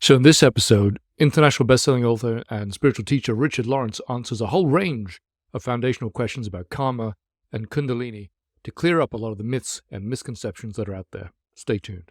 So in this episode, international best-selling author and spiritual teacher Richard Lawrence answers a whole range of foundational questions about karma and Kundalini to clear up a lot of the myths and misconceptions that are out there. Stay tuned.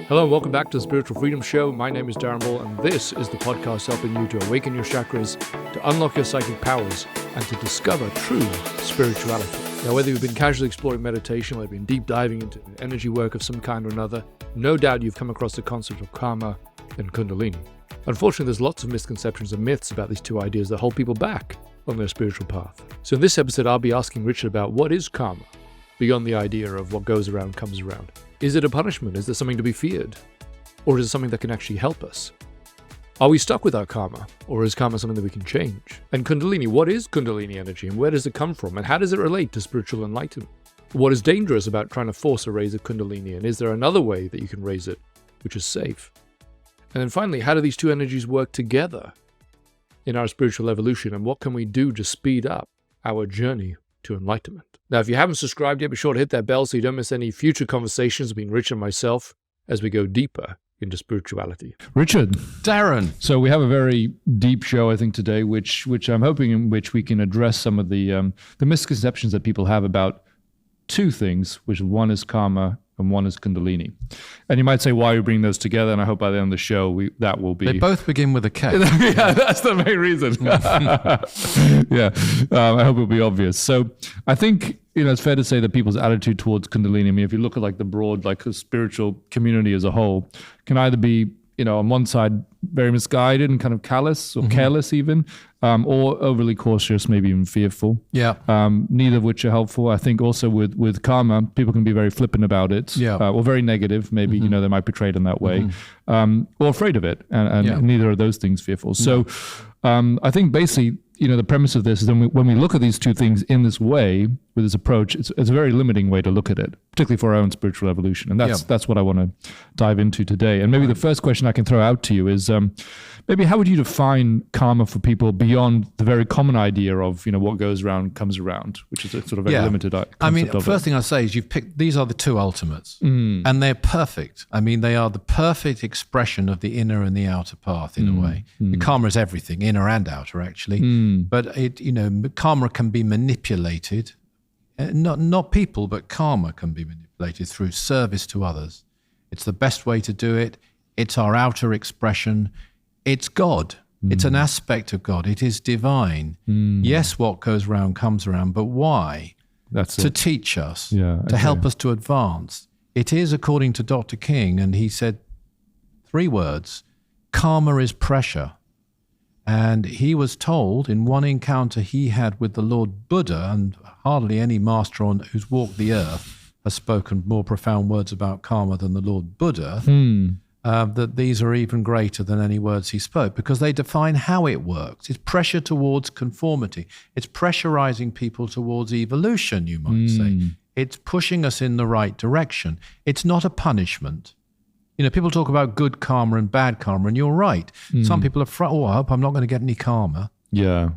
Hello and welcome back to the Spiritual Freedom Show. My name is Darren Ball, and this is the podcast helping you to awaken your chakras, to unlock your psychic powers, and to discover true spirituality. Now, whether you've been casually exploring meditation or you've been deep diving into energy work of some kind or another, no doubt you've come across the concept of karma and Kundalini. Unfortunately, there's lots of misconceptions and myths about these two ideas that hold people back on their spiritual path. So in this episode, I'll be asking Richard about what is karma, beyond the idea of what goes around comes around. Is it a punishment? Is it something to be feared? Or is it something that can actually help us? Are we stuck with our karma, or is karma something that we can change? And Kundalini, what is Kundalini energy, and where does it come from, and how does it relate to spiritual enlightenment? What is dangerous about trying to force a raise of Kundalini, and is there another way that you can raise it, which is safe? And then finally, how do these two energies work together in our spiritual evolution, and what can we do to speed up our journey to enlightenment? Now, if you haven't subscribed yet, be sure to hit that bell so you don't miss any future conversations between Rich and myself as we go deeper into spirituality. Richard. Darren. So we have a very deep show, I think, today, which I'm hoping in which we can address some of the misconceptions that people have about two things, which one is karma and one is Kundalini. And you might say, why are you bringing those together? And I hope by the end of the show, that will be... They both begin with a K. Yeah, that's the main reason. Yeah, I hope it'll be obvious. So I think, it's fair to say that people's attitude towards Kundalini, I mean, if you look at like the broad, like the spiritual community as a whole, can either be, on one side, very misguided and kind of callous or careless even, or overly cautious, maybe even fearful. Yeah. Neither of which are helpful. I think also with karma, people can be very flippant about it, or very negative. Maybe, they might portray it in that way, or afraid of it. And neither of those things fearful. So I think basically, the premise of this is when we look at these two things in this way, with this approach, it's a very limiting way to look at it, particularly for our own spiritual evolution. And that's what I want to dive into today. And maybe the first question I can throw out to you is, maybe how would you define karma for people beyond the very common idea of, what goes around comes around, which is a sort of very limited concept. I mean, first thing I say is you've picked, these are the two ultimates, and they're perfect. I mean, they are the perfect expression of the inner and the outer path in a way. Karma is everything, inner and outer, actually. But karma can be manipulated. Not people, but karma can be manipulated through service to others. It's the best way to do it. It's our outer expression. It's God. It's an aspect of God. It is divine. Yes, what goes around comes around, but why? That's to it. Teach us, to help us to advance. It is according to Dr. King, and he said 3 words, karma is pressure. And he was told in one encounter he had with the Lord Buddha, and hardly any master who's walked the earth has spoken more profound words about karma than the Lord Buddha, that these are even greater than any words he spoke, because they define how it works. It's pressure towards conformity. It's pressurizing people towards evolution, you might say. It's pushing us in the right direction. It's not a punishment. People talk about good karma and bad karma, and you're right. Some people are I hope I'm not going to get any karma. Yeah.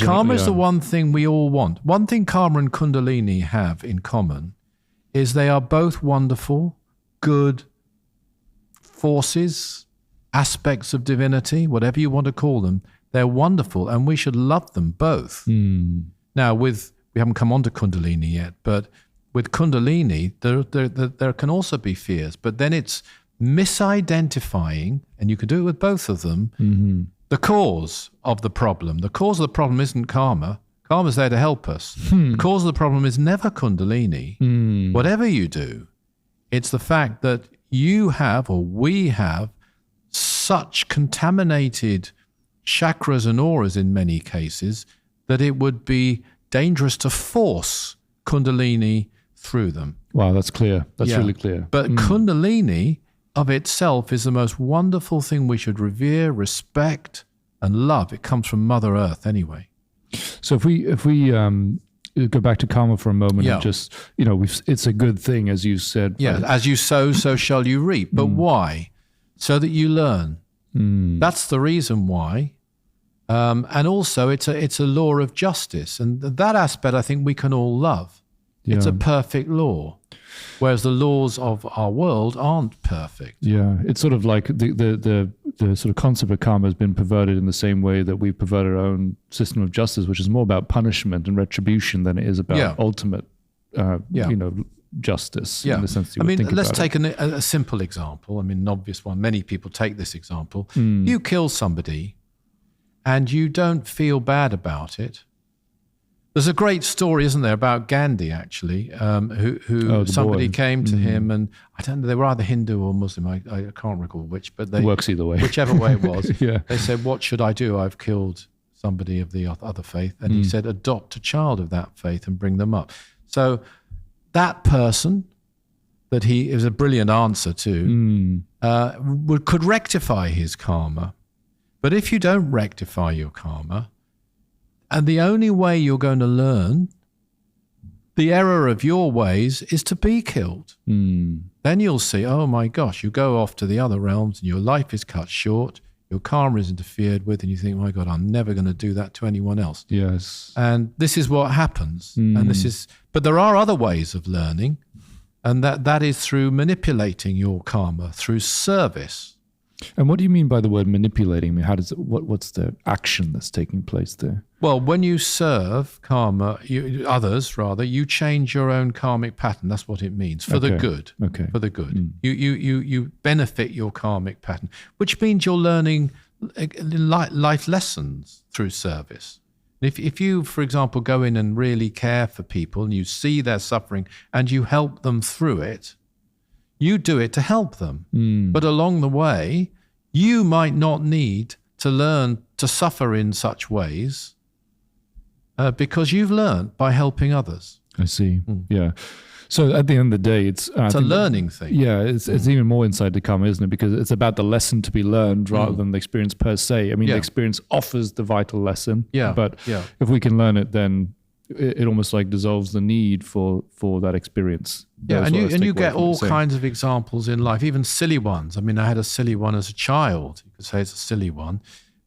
Karma is the one thing we all want. One thing karma and Kundalini have in common is they are both wonderful, good forces, aspects of divinity, whatever you want to call them. They're wonderful, and we should love them both. Now, we haven't come on to Kundalini yet, but with Kundalini, there can also be fears, but then it's misidentifying, and you can do it with both of them, the cause of the problem. The cause of the problem isn't karma. Karma's there to help us. The cause of the problem is never Kundalini. Whatever you do, it's the fact that you have, or we have, such contaminated chakras and auras in many cases that it would be dangerous to force Kundalini through them. Wow, that's clear. That's really clear. But Kundalini of itself is the most wonderful thing we should revere, respect, and love. It comes from Mother Earth anyway. So if we go back to karma for a moment and just, it's a good thing, as you said. Yeah, as you sow, so shall you reap. But why? So that you learn. That's the reason why. And also, it's a law of justice. And that aspect, I think we can all love. It's a perfect law. Whereas the laws of our world aren't perfect. Yeah, it's sort of like the sort of concept of karma has been perverted in the same way that we've perverted our own system of justice, which is more about punishment and retribution than it is about ultimate, justice. In the sense that you let's take a simple example. I mean, an obvious one. Many people take this example. You kill somebody, and you don't feel bad about it. There's a great story, isn't there, about Gandhi, actually, who somebody came to him, and I don't know, they were either Hindu or Muslim, I can't recall which, but they... Works either way. Whichever way it was. They said, what should I do? I've killed somebody of the other faith. And he said, adopt a child of that faith and bring them up. So that person, it was a brilliant answer to, could rectify his karma. But if you don't rectify your karma, and the only way you're going to learn the error of your ways is to be killed. Then you'll see, oh my gosh, you go off to the other realms and your life is cut short, your karma is interfered with, and you think, my God, I'm never going to do that to anyone else. Yes. And this is what happens. But there are other ways of learning, and that is through manipulating your karma, through service. And what do you mean by the word manipulating? I mean, what's the action that's taking place there? Well, when you serve karma, others rather, you change your own karmic pattern. That's what it means, for the good. Okay. For the good. You benefit your karmic pattern, which means you're learning life lessons through service. If you, for example, go in and really care for people and you see their suffering and you help them through it, you do it to help them. But along the way, you might not need to learn to suffer in such ways because you've learned by helping others. I see. Yeah. So at the end of the day, it's a learning thing. Yeah, it's even more inside the karma, isn't it? Because it's about the lesson to be learned rather than the experience per se. I mean, the experience offers the vital lesson. But if we can learn it, then it almost like dissolves the need for that experience. And you get all kinds of examples in life, even silly ones. I mean, I had a silly one as a child. You could say it's a silly one,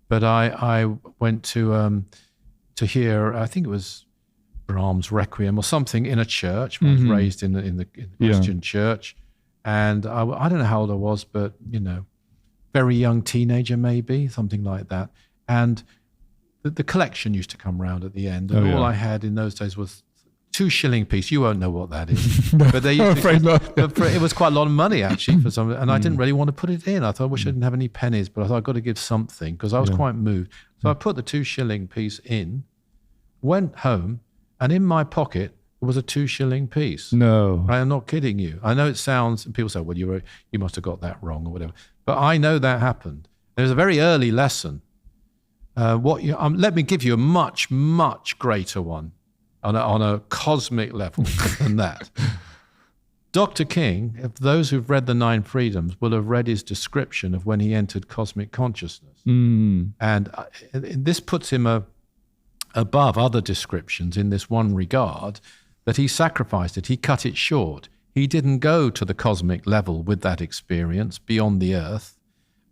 but I went to hear, I think it was Brahms Requiem or something in a church. I was raised in the Christian church, and I don't know how old I was, but very young teenager maybe, something like that. And the collection used to come round at the end, and all I had in those days was 2 shilling piece. You won't know what that is, but they used it was quite a lot of money actually for some, and I didn't really want to put it in. I thought, I wish I didn't have any pennies, but I thought I've got to give something because I was quite moved. So I put the 2 shilling piece in, went home, and in my pocket was a 2 shilling piece. No, I am not kidding you. I know it sounds, and people say, well, you must have got that wrong or whatever, but I know that happened. There's a very early lesson. Let me give you a much, much greater one on a cosmic level than that. Dr. King, if those who've read the 9 Freedoms, will have read his description of when he entered cosmic consciousness. And this puts him above other descriptions in this one regard, that he sacrificed it, he cut it short. He didn't go to the cosmic level with that experience beyond the earth.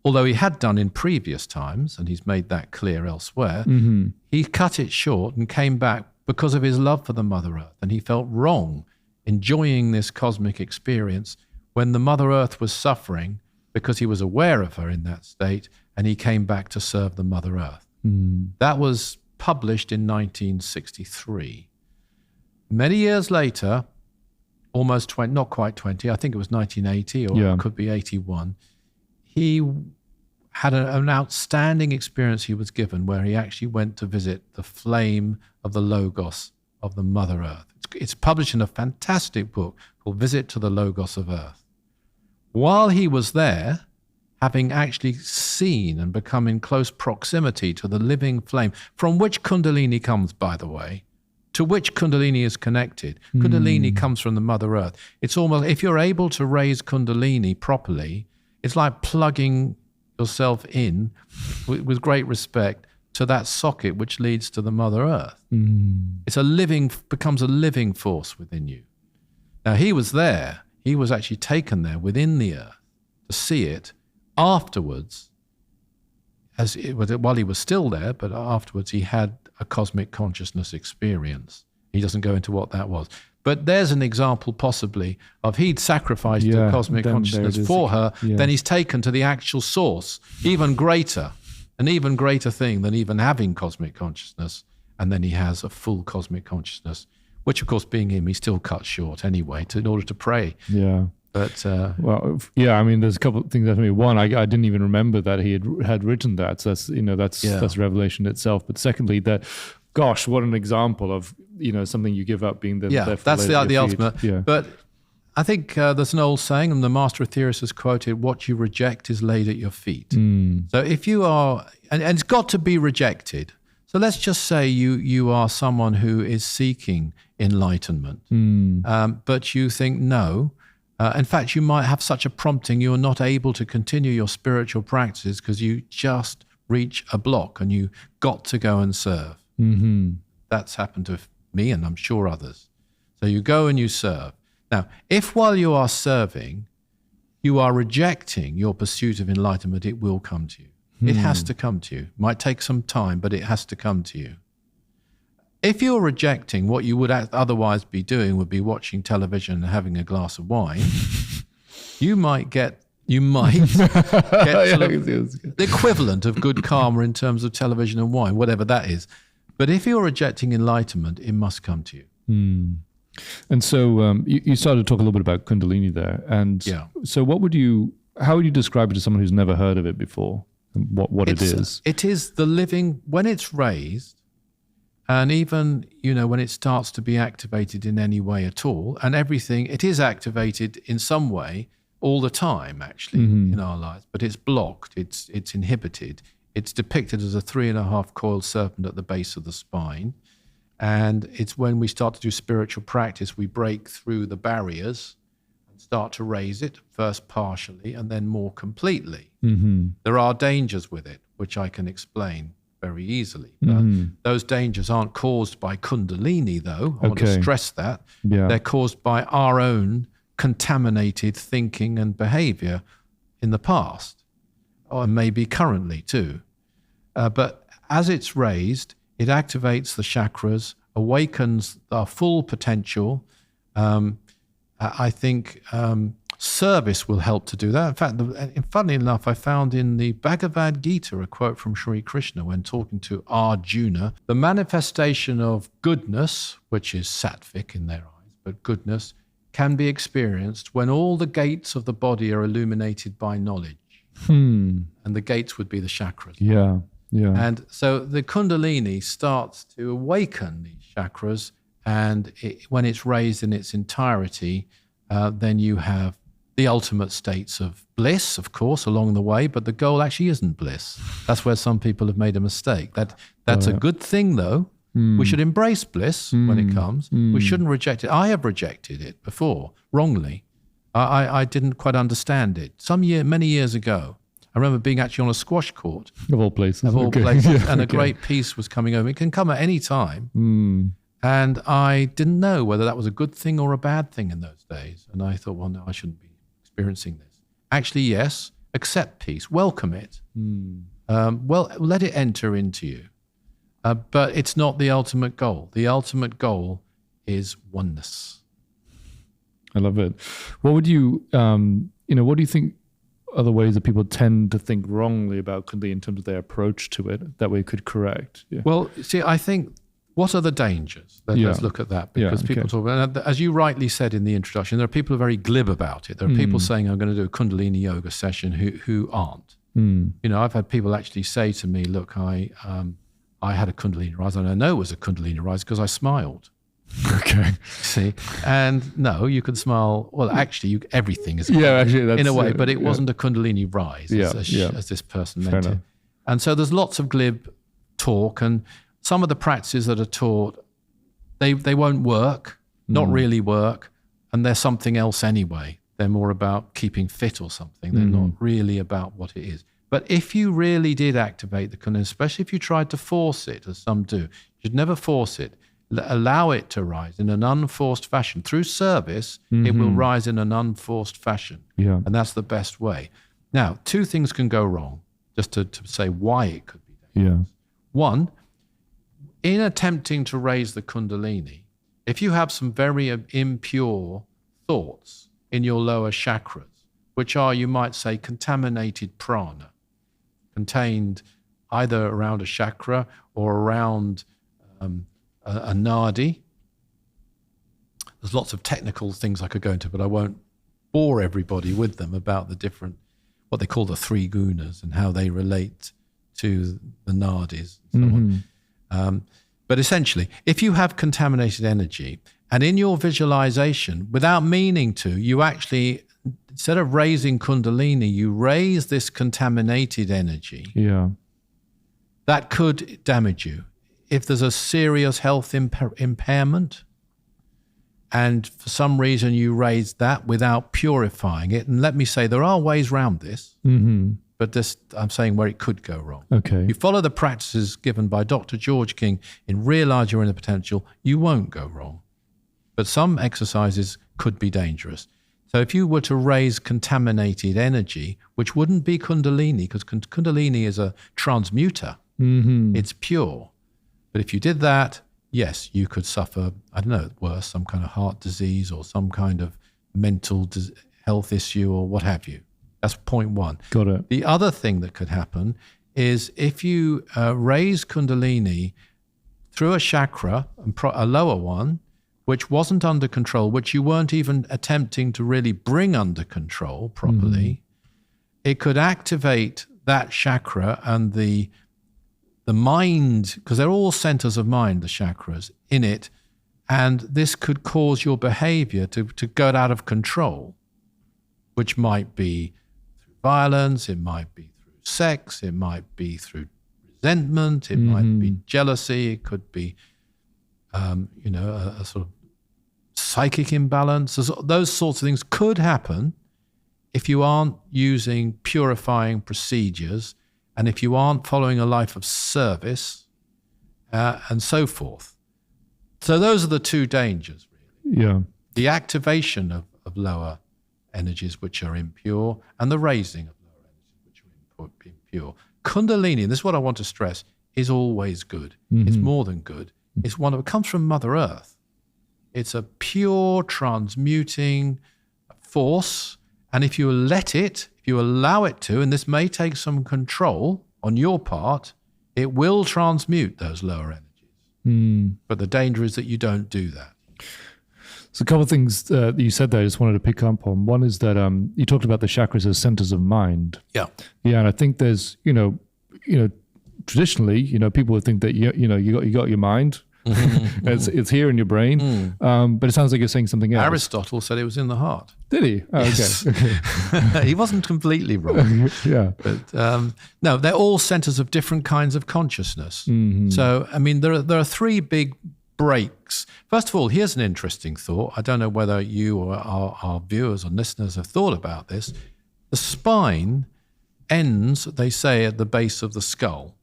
Although he had done in previous times, and he's made that clear elsewhere, he cut it short and came back because of his love for the Mother Earth. And he felt wrong enjoying this cosmic experience when the Mother Earth was suffering, because he was aware of her in that state, and he came back to serve the Mother Earth. That was published in 1963. Many years later, almost 20, not quite 20, I think it was 1980 or it could be 81, he had an outstanding experience he was given where he actually went to visit the flame of the Logos of the Mother Earth. It's published in a fantastic book called Visit to the Logos of Earth. While he was there, having actually seen and become in close proximity to the living flame, from which Kundalini comes, by the way, to which Kundalini is connected. Kundalini comes from the Mother Earth. It's almost, if you're able to raise Kundalini properly, it's like plugging yourself in with great respect to that socket which leads to the Mother Earth. It's becomes a living force within you. Now he was there. He was actually taken there within the earth to see it afterwards, while he was still there, but afterwards he had a cosmic consciousness experience. He doesn't go into what that was. But there's an example possibly of he'd sacrificed the cosmic consciousness for her, then he's taken to the actual source, an even greater thing than even having cosmic consciousness. And then he has a full cosmic consciousness, which of course being him, he still cut short anyway in order to pray. Yeah. But I mean, there's a couple of things that me. One, I didn't even remember that he had written that. So that's revelation itself. But secondly, that, gosh, what an example of something you give up being that's the ultimate. Yeah. But I think there's an old saying, and the Master Aetherius has quoted, "What you reject is laid at your feet." So if you are, and it's got to be rejected. So let's just say you are someone who is seeking enlightenment, but you think no. In fact, you might have such a prompting you're not able to continue your spiritual practices because you just reach a block and you got to go and serve. That's happened to me and I'm sure others. So you go and you serve. Now, if while you are serving, you are rejecting your pursuit of enlightenment, it will come to you. It has to come to you. It might take some time, but it has to come to you. If you're rejecting what you would otherwise be doing, would be watching television and having a glass of wine, you might get sort of the equivalent of good karma in terms of television and wine, whatever that is. But if you're rejecting enlightenment, it must come to you. And so you started to talk a little bit about Kundalini there. And so how would you describe it to someone who's never heard of it before? What it is? It is the living, when it's raised, and even, when it starts to be activated in any way at all, and everything, it is activated in some way all the time, actually, in our lives, but it's blocked, it's inhibited. It's depicted as a 3.5 coiled serpent at the base of the spine. And it's when we start to do spiritual practice, we break through the barriers and start to raise it, first partially and then more completely. There are dangers with it, which I can explain very easily. Those dangers aren't caused by Kundalini, though. I want to stress that. They're caused by our own contaminated thinking and behavior in the past, or maybe currently too. But as it's raised, it activates the chakras, awakens our full potential. I think service will help to do that. In fact, funnily enough, I found in the Bhagavad Gita a quote from Sri Krishna when talking to Arjuna, the manifestation of goodness, which is sattvic in their eyes, but goodness can be experienced when all the gates of the body are illuminated by knowledge. And the gates would be the chakras. Yeah. And so the Kundalini starts to awaken these chakras, and when it's raised in its entirety, then you have the ultimate states of bliss, of course, along the way, but the goal actually isn't bliss. That's where some people have made a mistake. That's a good thing, though. We should embrace bliss when it comes. We shouldn't reject it. I have rejected it before, wrongly. I didn't quite understand it. Many years ago, I remember being actually on a squash court. Of all places. And a great peace was coming over. It can come at any time. And I didn't know whether that was a good thing or a bad thing in those days. And I thought, well, no, I shouldn't be experiencing this. Actually, yes, accept peace, welcome it. Well, let it enter into you. But it's not the ultimate goal. The ultimate goal is oneness. I love it. What would you, what do you think are the ways that people tend to think wrongly about Kundalini in terms of their approach to it that we could correct? Yeah. Well, see, I think, what are the dangers? Let's look at that, because people talk about, as you rightly said in the introduction, there are people who are very glib about it. There are people saying, I'm going to do a Kundalini yoga session who aren't. I've had people actually say to me, look, I had a Kundalini rise, and I know it was a Kundalini rise because I smiled. Okay. See, and no, you can smile. Well, actually, everything is actually, that's, in a way, but it wasn't a Kundalini rise, as this person meant it. And so there's lots of glib talk, and some of the practices that are taught, they won't work, not really work, and they're something else anyway. They're more about keeping fit or something. They're not really about what it is. But if you really did activate the Kundalini, especially if you tried to force it, as some do, you should never force it. Allow it to rise in an unforced fashion. Through service, it will rise in an unforced fashion. Yeah. And that's the best way. Now, two things can go wrong, just to say why it could be dangerous. One, in attempting to raise the Kundalini, If you have some very impure thoughts in your lower chakras, which are, you might say, contaminated prana, contained either around a chakra or around a nadi. There's lots of technical things I could go into, but I won't bore everybody with them about the different, what they call the three gunas and how they relate to the nadis and so on. But essentially, if you have contaminated energy and in your visualization, without meaning to, you actually, instead of raising Kundalini, you raise this contaminated energy. Yeah. That could damage you. If there's a serious health impairment, and for some reason you raise that without purifying it, and let me say there are ways around this, but this I'm saying where it could go wrong. Okay. You follow the practices given by Dr. George King in Realize Your Inner Potential, you won't go wrong. But some exercises could be dangerous. So if you were to raise contaminated energy, which wouldn't be Kundalini, because Kundalini is a transmuter, it's pure. But if you did that, yes, you could suffer, I don't know, worse, some kind of heart disease or some kind of mental health issue or what have you. That's point one. Got it. The other thing that could happen is if you raise Kundalini through a chakra, a lower one, which wasn't under control, which you weren't even attempting to really bring under control properly, it could activate that chakra and the mind, because they're all centers of mind, the chakras, in it, and this could cause your behavior to get out of control, which might be through violence, it might be through sex, it might be through resentment, it might be jealousy, it could be, a sort of psychic imbalance. Those sorts of things could happen if you aren't using purifying procedures and if you aren't following a life of service and so forth. So those are the two dangers, really. Yeah. The activation of lower energies which are impure and the raising of lower energies which are impure. Kundalini, and this is what I want to stress, is always good. It's more than good. It comes from Mother Earth. It's a pure transmuting force. And if you let it, if you allow it to, and this may take some control on your part, it will transmute those lower energies. But the danger is that you don't do that. So a couple of things that you said there I just wanted to pick up on. One is that you talked about the chakras as centers of mind. Yeah. Yeah, and I think there's, traditionally, people would think that you got your mind. It's here in your brain, but it sounds like you're saying something else. Aristotle said it was in the heart. Did he? Oh, yes. Okay. He wasn't completely wrong. Yeah. But no, they're all centers of different kinds of consciousness. So, I mean, there are three big breaks. First of all, here's an interesting thought. I don't know whether you or our viewers and listeners have thought about this. The spine ends, they say, at the base of the skull.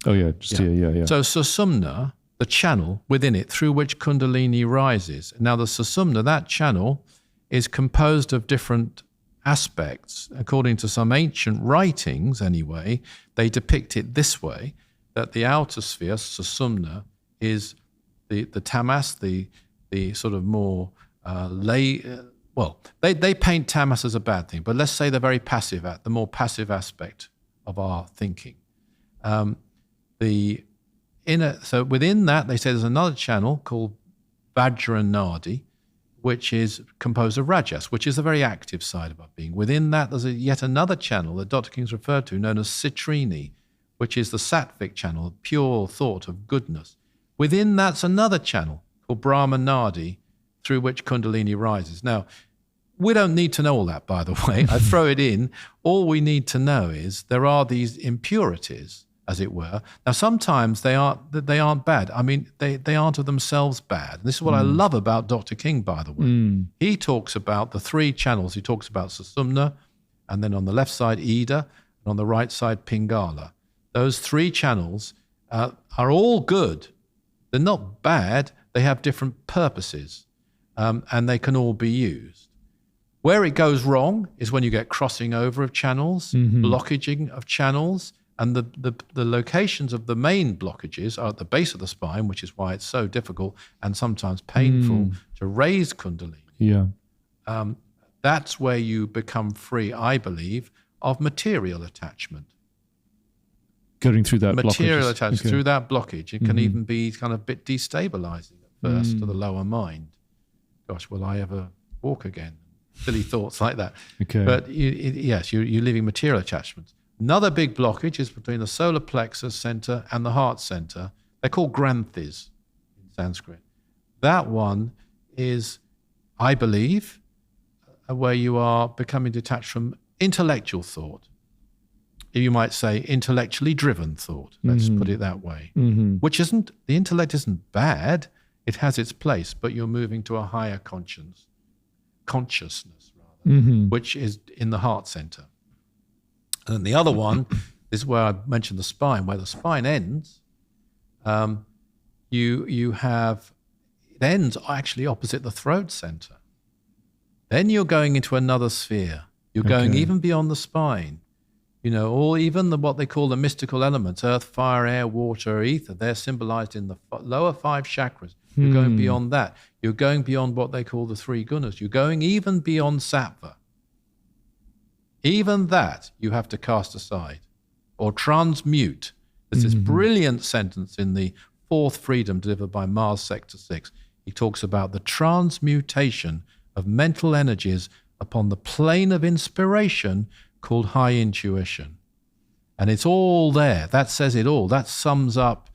Oh, yeah. Yeah. So Susumna, the channel within it through which Kundalini rises. Now the Susumna, that channel, is composed of different aspects. According to some ancient writings anyway, they depict it this way, that the outer sphere, Susumna, is the tamas, the sort of more they paint tamas as a bad thing, but let's say the very passive, the more passive aspect of our thinking. So within that, they say there's another channel called Vajra Nadi, which is composed of Rajas, which is the very active side of our being. Within that, there's yet another channel that Dr. King's referred to, known as Citrini, which is the Sattvic channel, pure thought of goodness. Within that's another channel called Brahma Nadi, through which Kundalini rises. Now, we don't need to know all that, by the way. I throw it in. All we need to know is there are these impurities, as it were. Now, sometimes they aren't bad. I mean, they aren't of themselves bad. And this is what I love about Dr. King, by the way. He talks about the three channels. He talks about Susumna, and then on the left side, Ida, and on the right side, Pingala. Those three channels are all good. They're not bad. They have different purposes, and they can all be used. Where it goes wrong is when you get crossing over of channels, blockaging of channels, And the locations of the main blockages are at the base of the spine, which is why it's so difficult and sometimes painful to raise Kundalini. Yeah. That's where you become free, I believe, of material attachment. Getting through that material attachment, through that blockage. It can even be kind of a bit destabilizing at first to the lower mind. Gosh, will I ever walk again? Silly thoughts like that. Okay. But yes, you're leaving material attachments. Another big blockage is between the solar plexus center and the heart center. They're called granthis in Sanskrit. That one is, I believe, where you are becoming detached from intellectual thought. You might say intellectually driven thought. Let's put it that way. Which isn't, the intellect isn't bad. It has its place, but you're moving to a higher consciousness rather, which is in the heart center. And then the other one is where I mentioned the spine, where the spine ends. You have, it ends actually opposite the throat center. Then you're going into another sphere. You're going even beyond the spine. Or even what they call the mystical elements, earth, fire, air, water, ether, they're symbolized in the lower 5 chakras. You're going beyond that. You're going beyond what they call the 3 gunas. You're going even beyond sattva. Even that you have to cast aside or transmute. There's this brilliant sentence in the 4th Freedom delivered by Mars Sector 6. He talks about the transmutation of mental energies upon the plane of inspiration called high intuition. And it's all there. That says it all. That sums up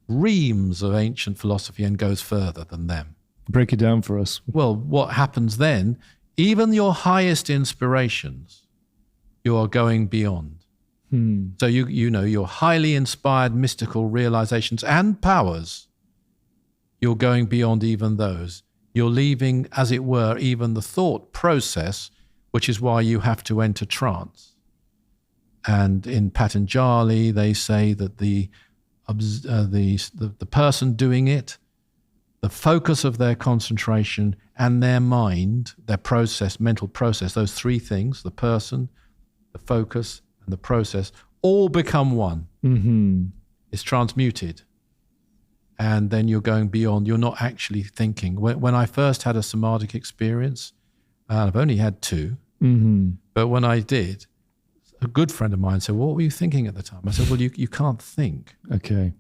reams of ancient philosophy and goes further than them. Break it down for us. Well, what happens then, even your highest inspirations, you are going beyond. So your highly inspired mystical realizations and powers, you're going beyond even those. You're leaving, as it were, even the thought process, which is why you have to enter trance. And in Patanjali, they say that the person doing it, the focus of their concentration and their mind, their process, mental process, those 3 things, the person, the focus, and the process, all become one. It's transmuted. And then you're going beyond. You're not actually thinking. When I first had a somatic experience, I've only had 2, but when I did, a good friend of mine said, "What were you thinking at the time?" I said, "Well, you can't think." Okay.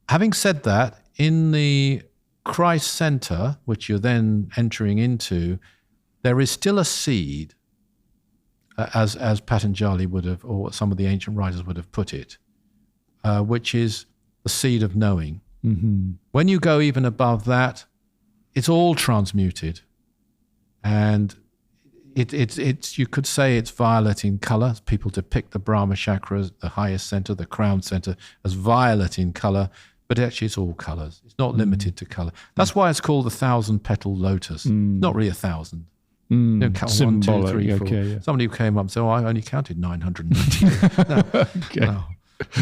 Having said that, in the Christ Center, which you're then entering into, there is still a seed, as Patanjali would have, or some of the ancient writers would have put it, which is the seed of knowing. When you go even above that, it's all transmuted. And it's you could say it's violet in color. People depict the Brahma chakra, the highest center, the crown center, as violet in color, but actually it's all colors. It's not limited to color. That's why it's called the 1,000-petal lotus. Not really 1,000. You don't count 1, 2, 3, 4. Okay, yeah. Somebody came up and said, "Oh, I only counted 990."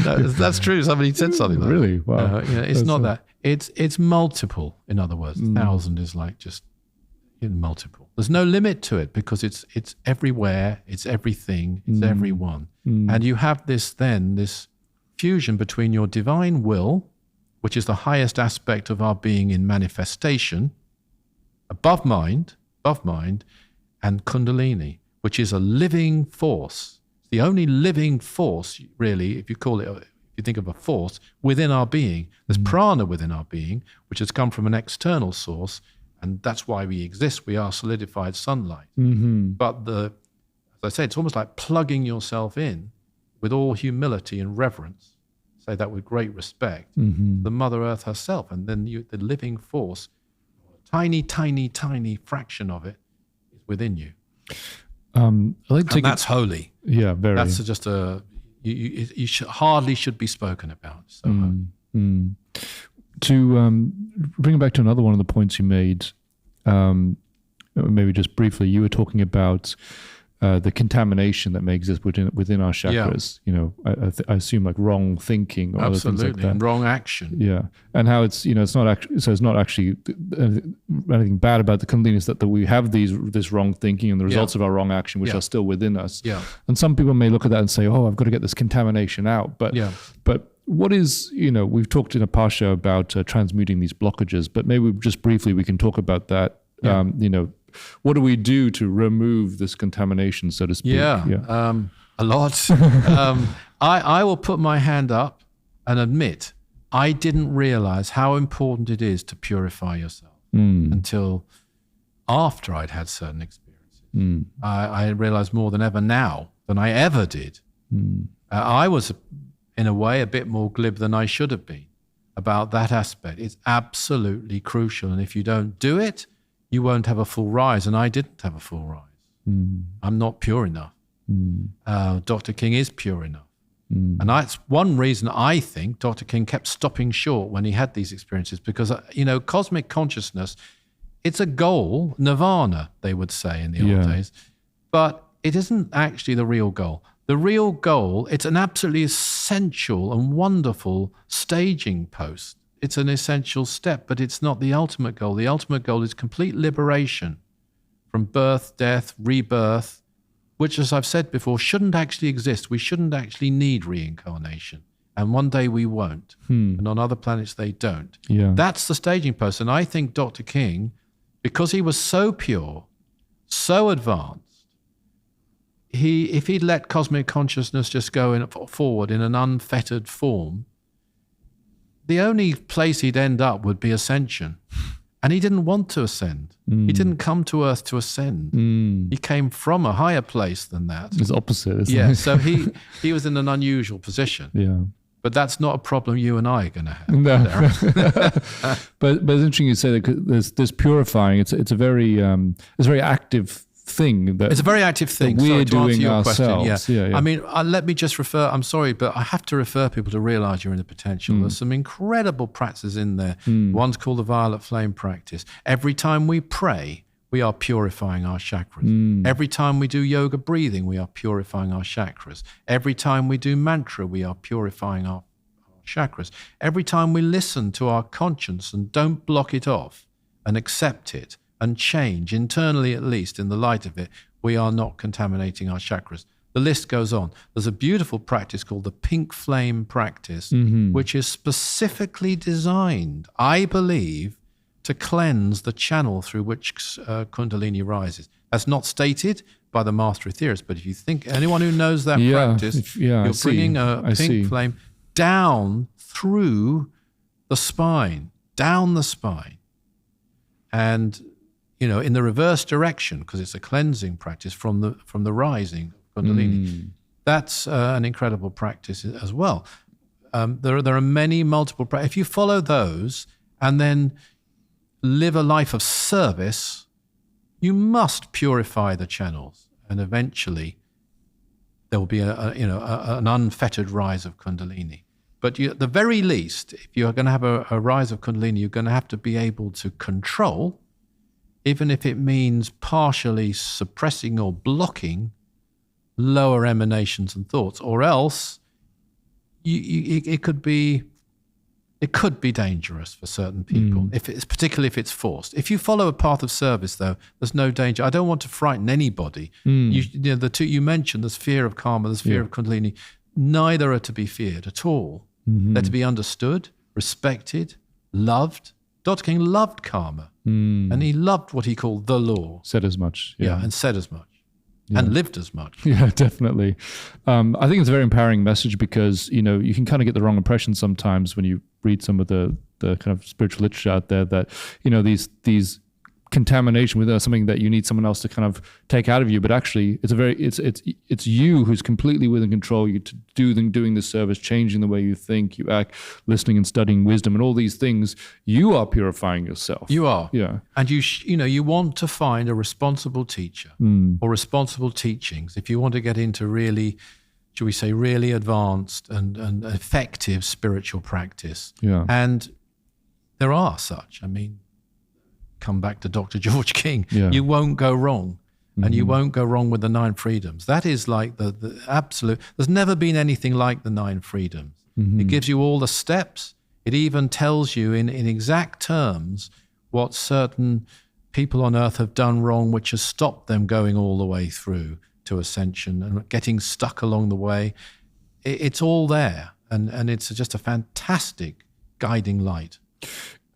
No, that's true. Somebody said something like really? that. Wow. It's not that. It's multiple. In other words, 1,000 is like just in multiple. There's no limit to it because it's everywhere. It's everything. It's everyone. And you have this fusion between your divine will, which is the highest aspect of our being in manifestation, above mind, and Kundalini, which is a living force. It's the only living force, really, if you think of a force within our being. There's prana within our being, which has come from an external source, and that's why we exist. We are solidified sunlight. But as I say, it's almost like plugging yourself in with all humility and reverence. Say that with great respect. The Mother Earth herself, and then the living force, tiny, tiny, tiny fraction of it is within you. And that's holy. Yeah, very. That's just you should be spoken about. So to bring it back to another one of the points you made, maybe just briefly, you were talking about the contamination that may exist within our chakras. You know, I assume like wrong thinking or other things like that. And wrong action. Yeah, and how it's, you know, it's not actually anything bad about the Kundalini, is that we have this wrong thinking and the results of our wrong action, which are still within us. Yeah, and some people may look at that and say, "Oh, I've got to get this contamination out." But what is, you know, we've talked in a past show about transmuting these blockages, but maybe just briefly we can talk about that. You know, what do we do to remove this contamination, so to speak? A lot. I will put my hand up and admit I didn't realize how important it is to purify yourself until after I'd had certain experiences. I realize more than ever now than I ever did. I was, in a way, a bit more glib than I should have been about that aspect. It's absolutely crucial. And if you don't do it, you won't have a full rise. And I didn't have a full rise. I'm not pure enough. Dr. King is pure enough. And that's one reason I think Dr. King kept stopping short when he had these experiences, because, you know, cosmic consciousness, it's a goal, nirvana, they would say in the old days, but it isn't actually the real goal. The real goal, it's an absolutely essential and wonderful staging post. It's an essential step, but it's not the ultimate goal. The ultimate goal is complete liberation from birth, death, rebirth, which, as I've said before, shouldn't actually exist. We shouldn't actually need reincarnation. And one day we won't. And on other planets, they don't. That's the staging post. And I think Dr. King, because he was so pure, so advanced, if he'd let cosmic consciousness just go forward in an unfettered form, the only place he'd end up would be ascension. And he didn't want to ascend. He didn't come to Earth to ascend. He came from a higher place than that. It's opposite, isn't it? So he was in an unusual position. But that's not a problem you and I are going to have. No. But it's interesting you say that there's purifying. It's a very active thing. It's a very active thing. We're doing ourselves. I mean, let me just refer, I'm sorry, but I have to refer people to realize you're in the potential. There's some incredible practices in there. One's called the violet flame practice. Every time we pray, we are purifying our chakras. Every time we do yoga breathing, we are purifying our chakras. Every time we do mantra, we are purifying our chakras. Every time we listen to our conscience and don't block it off and accept it, and change, internally at least, in the light of it, we are not contaminating our chakras. The list goes on. There's a beautiful practice called the pink flame practice, which is specifically designed, I believe, to cleanse the channel through which Kundalini rises. That's not stated by the master etherists, but if you think, anyone who knows that practice, you're bringing a pink flame down through the spine, down the spine. And you know, in the reverse direction, because it's a cleansing practice from the rising of Kundalini. That's an incredible practice as well. There are many multiple practices. If you follow those and then live a life of service, you must purify the channels, and eventually there will be an unfettered rise of Kundalini. But at the very least, if you're going to have a rise of Kundalini, you're going to have to be able to control, even if it means partially suppressing or blocking lower emanations and thoughts, or else it could be dangerous for certain people, particularly if it's forced. If you follow a path of service, though, there's no danger. I don't want to frighten anybody. The two you mentioned, there's fear of karma, there's fear of Kundalini. Neither are to be feared at all. They're to be understood, respected, loved. Dr. King loved karma, and he loved what he called the law. Said as much. And said as much. And lived as much. Yeah, definitely. I think it's a very empowering message, because, you know, you can kind of get the wrong impression sometimes when you read some of the kind of spiritual literature out there, that, you know, these contamination with something that you need someone else to kind of take out of you, but actually it's you who's completely within control. You doing the service, changing the way you think, you act, listening and studying wisdom, and all these things. You are purifying yourself. You are, and you want to find a responsible teacher or responsible teachings if you want to get into really, should we say, really advanced and effective spiritual practice. And there are such. I mean, come back to Dr. George King. You won't go wrong. and you won't go wrong with the 9 freedoms. That is like the absolute. There's never been anything like the 9 freedoms. It gives you all the steps. It even tells you in exact terms what certain people on earth have done wrong, which has stopped them going all the way through to ascension and getting stuck along the way. It's all there, and it's just a fantastic guiding light.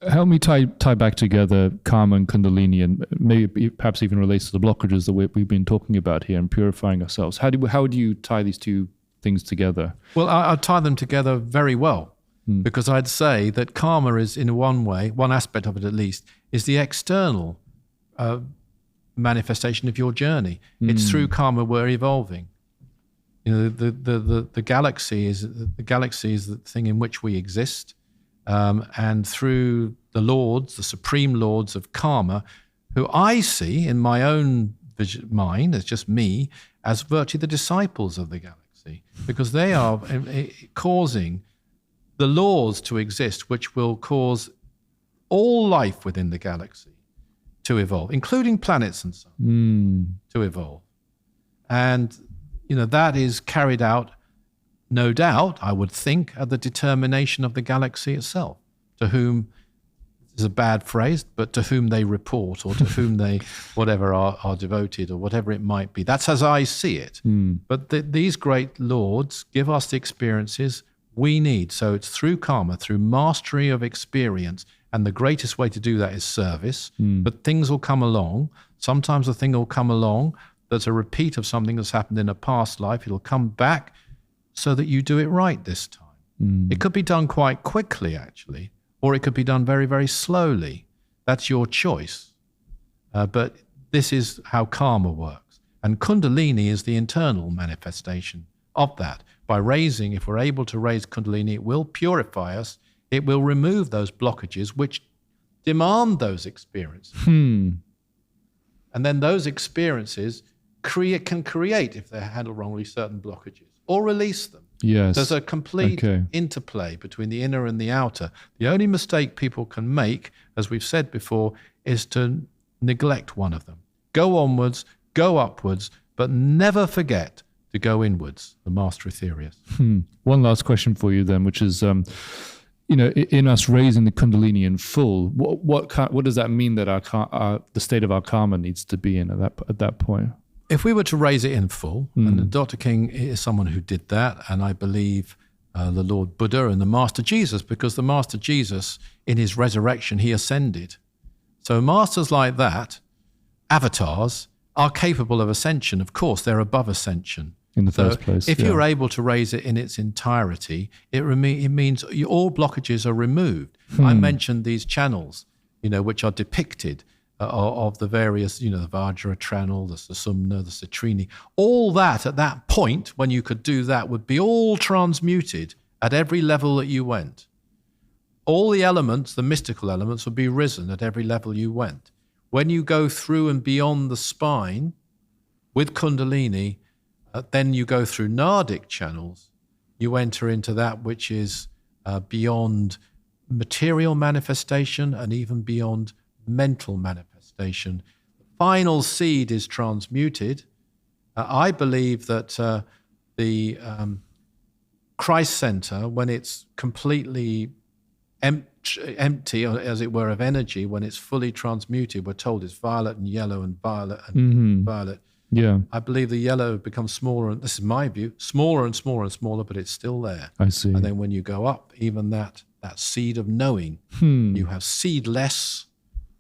Help me tie back together karma and Kundalini, and maybe perhaps even relates to the blockages that we've been talking about here and purifying ourselves. How do you tie these two things together? Well, I tie them together very well, because I'd say that karma is, in one way, one aspect of it at least, is the external manifestation of your journey. It's through karma we're evolving. You know, the galaxy is the thing in which we exist. And through the lords, the supreme lords of karma, who I see in my own mind, as just me, as virtually the disciples of the galaxy, because they are causing the laws to exist, which will cause all life within the galaxy to evolve, including planets and so on, to evolve. And, you know, that is carried out, no doubt, I would think, at the determination of the galaxy itself, to whom, this is a bad phrase, but to whom they report, or to whom they, whatever, are devoted, or whatever it might be. That's as I see it. But these great lords give us the experiences we need. So it's through karma, through mastery of experience, and the greatest way to do that is service. But things will come along. Sometimes a thing will come along that's a repeat of something that's happened in a past life. It'll come back so that you do it right this time. It could be done quite quickly, actually, or it could be done very, very slowly. That's your choice. But this is how karma works. And Kundalini is the internal manifestation of that. By raising, if we're able to raise Kundalini, it will purify us. It will remove those blockages which demand those experiences. And then those experiences can create, if they're handled wrongly, certain blockages, or release them. Yes. There's a complete interplay between the inner and the outer. The only mistake people can make, as we've said before, is to neglect one of them. Go onwards, go upwards, but never forget to go inwards, the master Aetherius. One last question for you then, which is, you know, in us raising the Kundalini in full, what does that mean that the state of our karma needs to be in at that point? If we were to raise it in full, and Dr. King is someone who did that, and I believe the Lord Buddha and the Master Jesus, because the Master Jesus, in his resurrection, he ascended. So masters like that, avatars, are capable of ascension. Of course, they're above ascension. In the first place. If you're able to raise it in its entirety, it means all blockages are removed. I mentioned these channels, you know, which are depicted of the various, you know, the Vajra channel, the Susumna, the Citrini. All that at that point, when you could do that, would be all transmuted at every level that you went. All the elements, the mystical elements, would be risen at every level you went. When you go through and beyond the spine with Kundalini, then you go through Nardic channels. You enter into that which is beyond material manifestation and even beyond mental manifestation. The final seed is transmuted. I believe that the Christ Center, when it's completely empty, as it were, of energy, when it's fully transmuted, we're told it's violet and yellow and violet and violet. Yeah. I believe the yellow becomes smaller, and this is my view, smaller and smaller and smaller, but it's still there. I see. And then when you go up, even that seed of knowing, you have seedless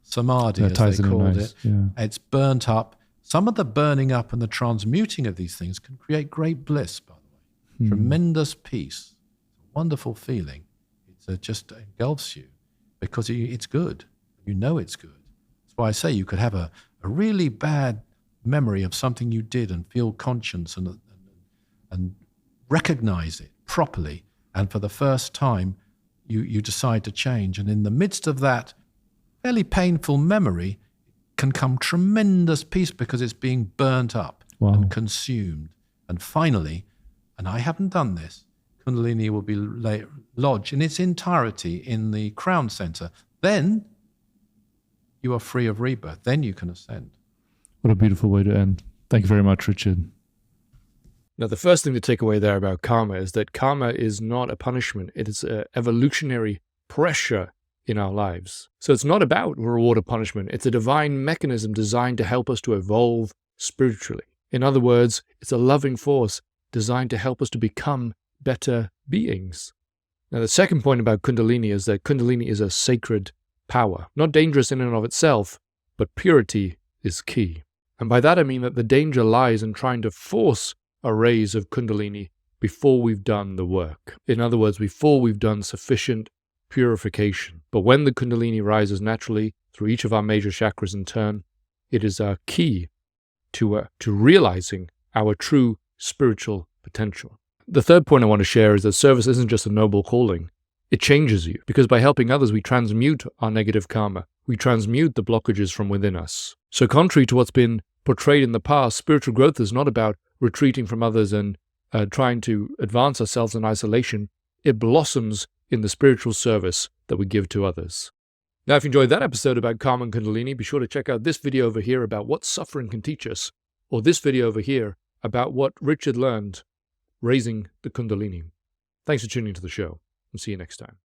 samadhi, as they called it. Yeah. It's burnt up. Some of the burning up and the transmuting of these things can create great bliss, by the way. Tremendous peace. Wonderful feeling. It just engulfs you because it's good. You know it's good. That's why I say you could have a really bad memory of something you did and feel conscience and recognize it properly. And for the first time, you decide to change. And in the midst of that fairly painful memory can come tremendous peace because it's being burnt up and consumed. And finally, and I haven't done this, Kundalini will be lodged in its entirety in the crown center. Then you are free of rebirth. Then you can ascend. What a beautiful way to end. Thank you very much, Richard. Now, the first thing to take away there about karma is that karma is not a punishment. It is an evolutionary pressure in our lives. So it's not about reward or punishment. It's a divine mechanism designed to help us to evolve spiritually. In other words, it's a loving force designed to help us to become better beings. Now, the second point about Kundalini is that Kundalini is a sacred power. Not dangerous in and of itself, but purity is key. And by that I mean that the danger lies in trying to force a raise of Kundalini before we've done the work. In other words, before we've done sufficient purification. But when the Kundalini rises naturally through each of our major chakras in turn, it is a key to realizing our true spiritual potential. The third point I want to share is that service isn't just a noble calling. It changes you, because by helping others, we transmute our negative karma. We transmute the blockages from within us. So contrary to what's been portrayed in the past, spiritual growth is not about retreating from others and trying to advance ourselves in isolation. It blossoms in the spiritual service that we give to others. Now, if you enjoyed that episode about karma and Kundalini, be sure to check out this video over here about what suffering can teach us, or this video over here about what Richard learned raising the Kundalini. Thanks for tuning into the show, and see you next time.